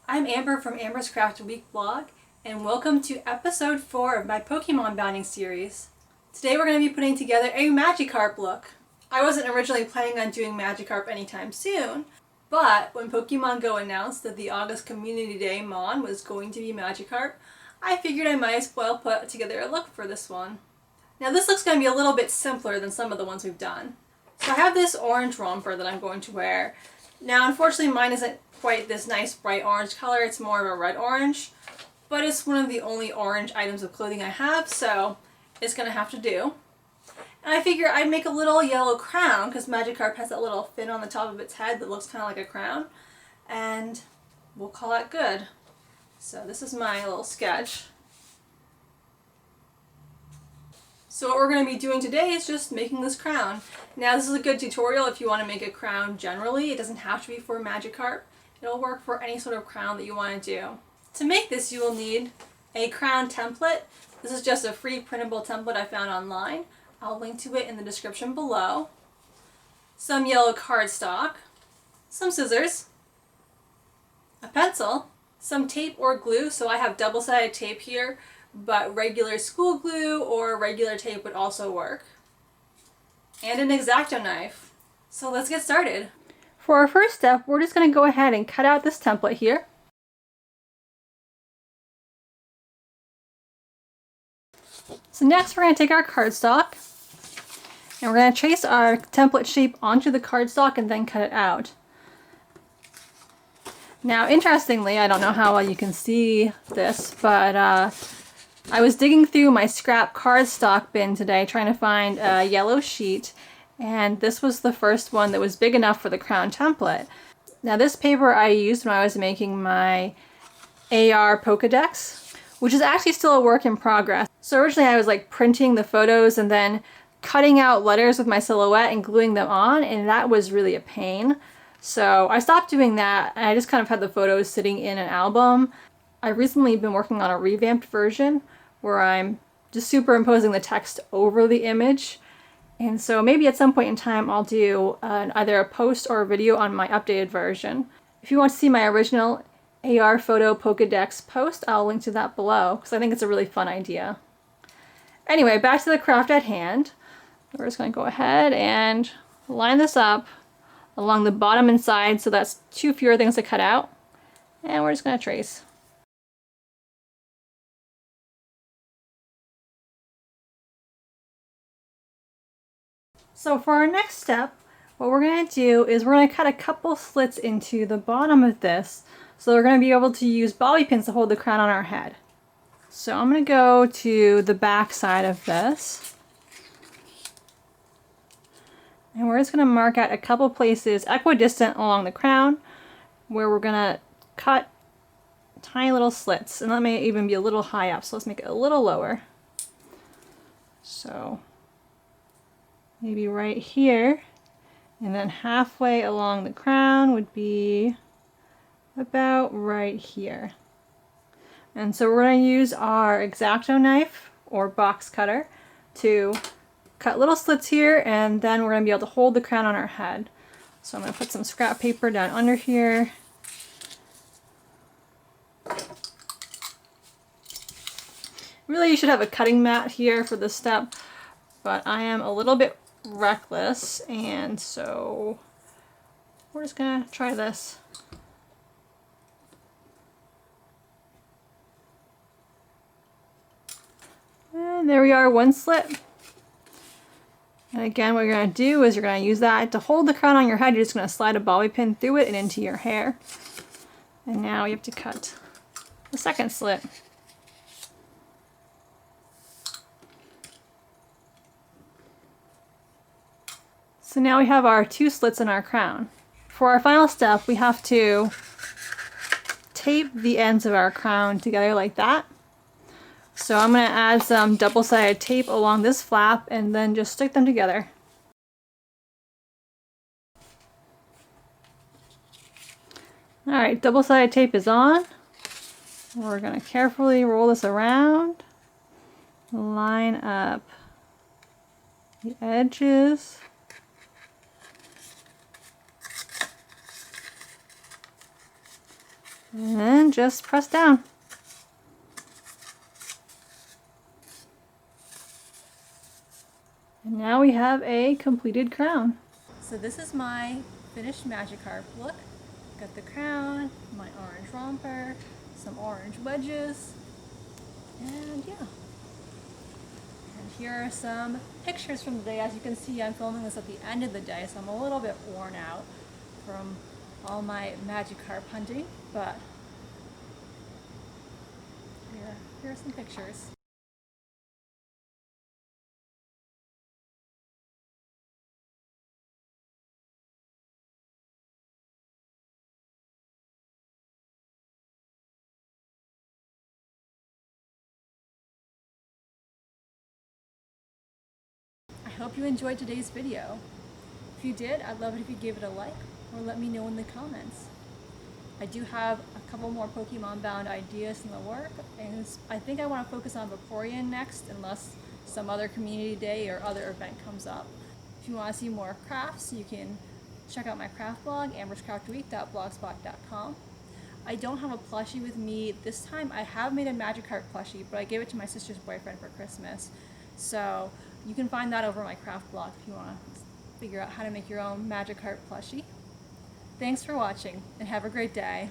I'm Amber from Amber's Craft Week blog, and welcome to episode 4 of my Pokemonbounding series. Today we're going to be putting together a Magikarp look. I wasn't originally planning on doing Magikarp anytime soon, but when Pokemon Go announced that the August Community Day Mon was going to be Magikarp, I figured I might as well put together a look for this one. Now this look's going to be a little bit simpler than some of the ones we've done. So I have this orange romper that I'm going to wear. Now unfortunately mine isn't quite this nice bright orange color, it's more of a red orange, but it's one of the only orange items of clothing I have, so it's gonna have to do. And I figure I'd make a little yellow crown because Magikarp has that little fin on the top of its head that looks kind of like a crown, and we'll call that good. So this is my little sketch. So what we're going to be doing today is just making this crown. Now this is a good tutorial if you want to make a crown generally. It doesn't have to be for Magikarp. It'll work for any sort of crown that you want to do. To make this you will need a crown template. This is just a free printable template I found online. I'll link to it in the description below. Some yellow cardstock, some scissors, a pencil, some tape or glue. So I have double-sided tape here, but regular school glue or regular tape would also work. And an X-Acto knife. So let's get started. For our first step, we're just going to go ahead and cut out this template here. So next we're going to take our cardstock and we're going to trace our template shape onto the cardstock and then cut it out. Now interestingly, I don't know how well you can see this, but I was digging through my scrap cardstock bin today trying to find a yellow sheet, and this was the first one that was big enough for the crown template. Now this paper I used when I was making my AR Pokedex, which is actually still a work in progress. So originally I was like printing the photos and then cutting out letters with my silhouette and gluing them on, and that was really a pain. So I stopped doing that and I just kind of had the photos sitting in an album. I've recently been working on a revamped version where I'm just superimposing the text over the image. And so maybe at some point in time I'll do either a post or a video on my updated version. If you want to see my original AR photo Pokedex post, I'll link to that below because I think it's a really fun idea. Anyway, back to the craft at hand. We're just going to go ahead and line this up along the bottom and side so that's two fewer things to cut out. And we're just going to trace. So for our next step, what we're going to do is we're going to cut a couple slits into the bottom of this so we're going to be able to use bobby pins to hold the crown on our head. So I'm going to go to the back side of this. And we're just going to mark out a couple places equidistant along the crown where we're going to cut tiny little slits. And that may even be a little high up, so let's make it a little lower. So maybe right here, and then halfway along the crown would be about right here. And so we're going to use our X-Acto knife or box cutter to cut little slits here, and then we're going to be able to hold the crown on our head. So I'm going to put some scrap paper down under here. Really, you should have a cutting mat here for this step, but I am a little bit reckless, and so we're just gonna try this. And there we are, one slit. And again, what you're gonna do is you're gonna use that to hold the crown on your head. You're just gonna slide a bobby pin through it and into your hair. And now you have to cut the second slit. So now we have our two slits in our crown. For our final step, we have to tape the ends of our crown together like that. So I'm going to add some double-sided tape along this flap and then just stick them together. Alright, double-sided tape is on. We're going to carefully roll this around, line up the edges. And then just press down. And now we have a completed crown. So this is my finished Magikarp look. Got the crown, my orange romper, some orange wedges, and yeah. And here are some pictures from the day. As you can see, I'm filming this at the end of the day, so I'm a little bit worn out from all my Magikarp hunting, but here are some pictures. I hope you enjoyed today's video. If you did, I'd love it if you gave it a like or let me know in the comments. I do have a couple more Pokemon bound ideas in the work, and I think I want to focus on Vaporeon next unless some other community day or other event comes up. If you want to see more crafts, you can check out my craft blog, amberscraftweek.blogspot.com. I don't have a plushie with me this time. I have made a Magikarp plushie, but I gave it to my sister's boyfriend for Christmas. So you can find that over my craft blog if you want to figure out how to make your own Magikarp plushie. Thanks for watching, and have a great day.